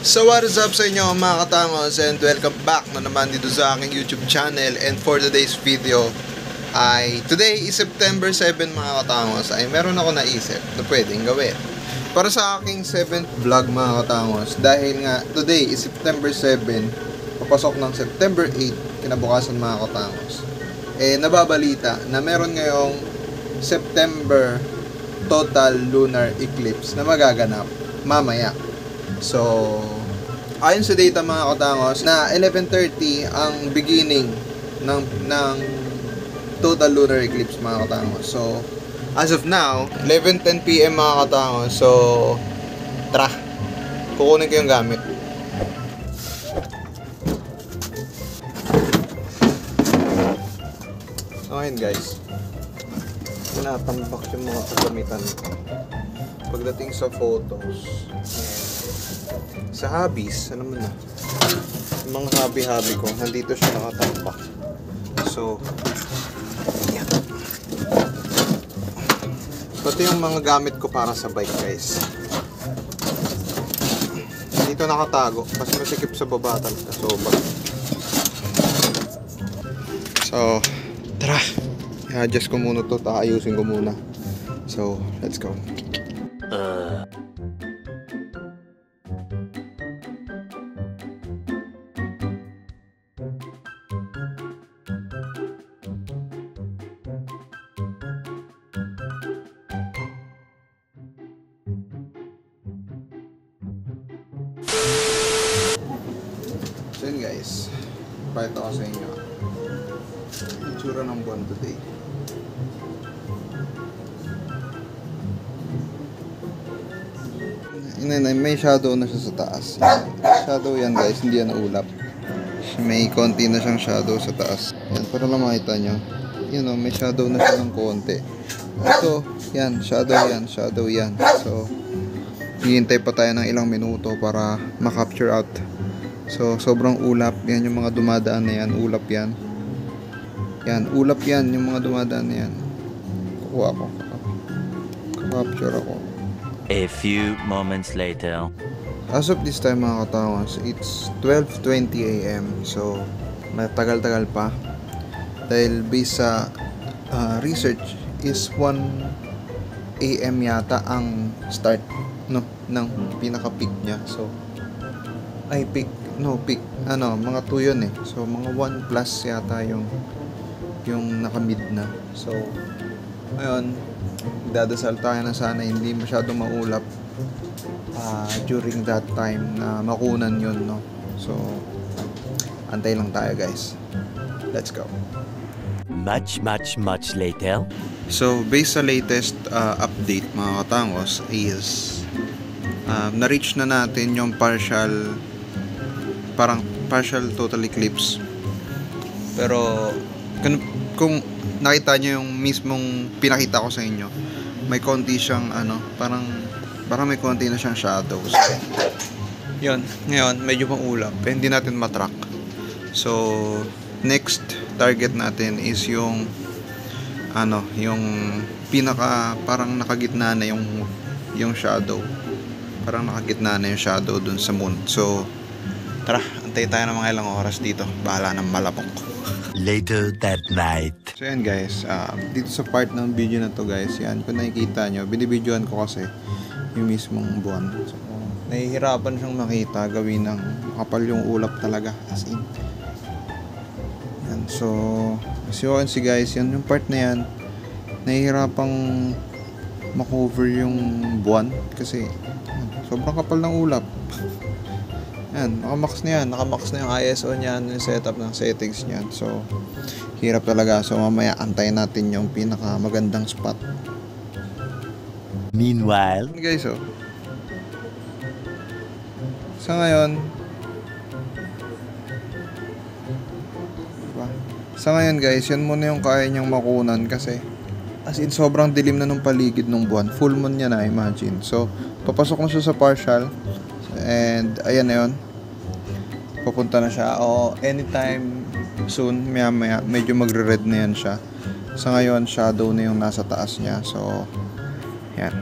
So what is up sa inyo mga katangos, and welcome back na naman dito sa aking YouTube channel. And for today's video ay today is September 7 mga katangos, ay meron ako naisip na pwedeng gawin para sa aking 7th vlog mga katangos. Dahil nga today is September 7, papasok ng September 8 kinabukasan mga katangos, nababalita na meron ngayong September total lunar eclipse na magaganap mamaya. So, ayon sa data mga katangos, na 11:30 ang beginning ng total lunar eclipse mga katangos. So, as of now, 11:10 PM mga katangos. So, tara, kukunin ko yung gamit. So, ayun guys, tinatambak yung mga kagamitan ko pagdating sa photos. Sa hobbies, ano man na, yung mga hobby ko, nandito siya nakatambak. So, yan. Pati yung mga gamit ko para sa bike guys, dito nakatago kasi masikip sa baba talaga, sobra. So, tara, i-adjust ko muna to, ayusin ko muna. So, let's go. So yun guys, pakita ko sa inyo yung itsura ng buwan today. May shadow na siya sa taas. Shadow yan guys, hindi yan ulap. May konti na siyang shadow sa taas. Yan, para lang makita nyo. Yun o, may shadow na siya ng konti. Ito, yan, shadow yan. So, hihintay pa tayo ng ilang minuto para ma-capture out. So, sobrang ulap. Yan yung mga dumadaan na yan. Ulap yan. Yan, ulap yan. Yung mga dumadaan na yan. Kukuha ako. Capture ako. A few moments later. As of this time mga katangos, it's 12:20 AM. So, matagal-tagal pa. Dahil based sa research is 1 AM yata ang start ng pinaka-peak niya. So, peak. Mga 2 yun eh. So, mga 1 plus yata yung naka-mid na. So, ngayon, dadasal tayo na sana hindi masyado maulap during that time na makunan yun, no? So, antay lang tayo guys. Let's go. Much later. So, based sa latest update mga katangos is na-reach na natin yung partial total eclipse. Pero kung nakita nyo yung mismong pinakita ko sa inyo, may konti siyang parang may konti na siyang shadows. Yun, ngayon medyo maulap, hindi natin matrack. So next target natin is yung yung pinaka parang nakagitna na yung shadow. Parang nakagitna na yung shadow dun sa moon. So tara, antay tayo ng mga ilang oras dito. Bahala ng malapok. Later that night. So yan guys, dito sa part ng video na to guys, yan, kung nakikita nyo, binibidyoan ko kasi yung mismong buwan. So, nahihirapan siyang makita, gawin ng kapal yung ulap talaga, as in. Yan, so as you can see guys, yan yung part na yan, nahihirapang makover yung buwan kasi sobrang kapal ng ulap. Yan, nakamax na yung ISO niyan, yung setup ng settings niyan. So, hirap talaga. So, mamaya antayin natin yung pinaka magandang spot. Meanwhile, Guys, sa ngayon, guys, yan muna yung kaya niyang makunan kasi as in sobrang dilim na ng paligid ng buwan. Full moon niya na, imagine. So, papasok na siya sa partial. And ayan na yun, papunta na siya anytime soon, maya medyo magre-red na yan siya. Sa ngayon shadow na yung nasa taas niya. So yan.